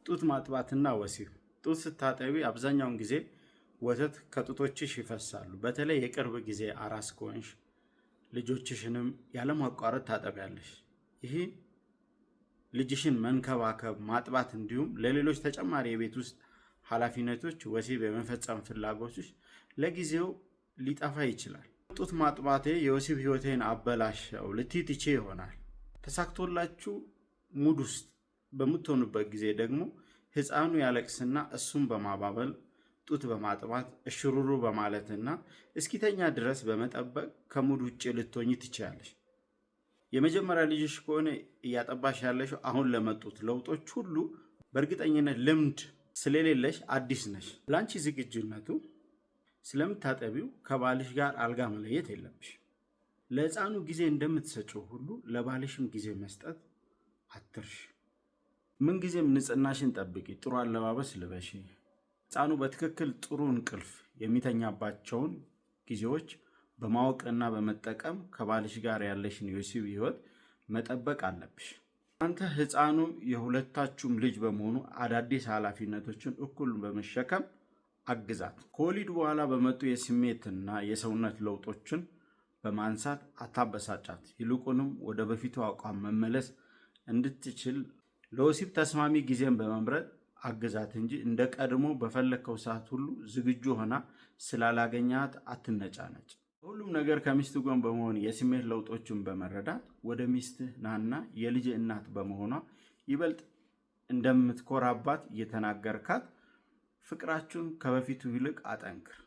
ጡት ማጥባትና ወሲብ። ጡት ስታጠቢ አብዛኛውን ጊዜ ወተት ከጡቶችሽ ይፈሳሉ። በተለይ የቅርብ ጊዜ አራስ ከሆንሽ ልጆችሽንም ያለማቋረጥ ታጠቢያለሽ። ይህ ልጅሽን መንከባከብ፣ ማጥባት እንዲሁም ለሌሎች ተጨማሪ የቤት ውስጥ ኃላፊነቶች ወሲብ የመፈጸም ፍላጎቶች ለጊዜው ሊጠፋ ይችላል። ጡት ማጥባቴ የወሲብ ህይወቴን አበላሸው ልትይ ትቼ ይሆናል። ተሳክቶላችሁ ሙድ ውስጥ በምትሆኑበት ጊዜ ደግሞ ህፃኑ ያለቅስና እሱን በማባበል ጡት በማጥባት እሽሩሩ በማለትና እስኪተኛ ድረስ በመጠበቅ ከሙድ ውጭ ልትሆኚ ትችያለሽ። የመጀመሪያ ልጅሽ ከሆነ እያጠባሽ ያለሽው አሁን ለመጡት ለውጦች ሁሉ በእርግጠኝነት ልምድ ስለሌለሽ አዲስ ነሽ። ላንቺ ዝግጁነቱ ስለምታጠቢው ከባልሽ ጋር አልጋ መለየት የለብሽ። ለህፃኑ ጊዜ እንደምትሰጪው ሁሉ ለባልሽም ጊዜ መስጠት አትርሽ። ምንጊዜም ንጽህናሽን ጠብቂ። ጥሩ አለባበስ ልበሺ። ህፃኑ በትክክል ጥሩ እንቅልፍ የሚተኛባቸውን ጊዜዎች በማወቅና በመጠቀም ከባልሽ ጋር ያለሽን የወሲብ ህይወት መጠበቅ አለብሽ። አንተ ህፃኑ የሁለታችሁም ልጅ በመሆኑ አዳዲስ ኃላፊነቶችን እኩል በመሸከም አግዛት። ከወሊድ በኋላ በመጡ የስሜትና የሰውነት ለውጦችን በማንሳት አታበሳጫት። ይልቁንም ወደ በፊቱ አቋም መመለስ እንድትችል ለወሲብ ተስማሚ ጊዜን በመምረጥ አግዛት እንጂ እንደ ቀድሞ በፈለከው ሰዓት ሁሉ ዝግጁ ሆና ስላላገኛት አትነጫነጭ። ሁሉም ነገር ከሚስት ጎን በመሆን የስሜት ለውጦችን በመረዳት ወደ ሚስትህ ናና የልጅ እናት በመሆኗ ይበልጥ እንደምትኮራባት እየተናገርካት ፍቅራችሁን ከበፊቱ ይልቅ አጠንክር።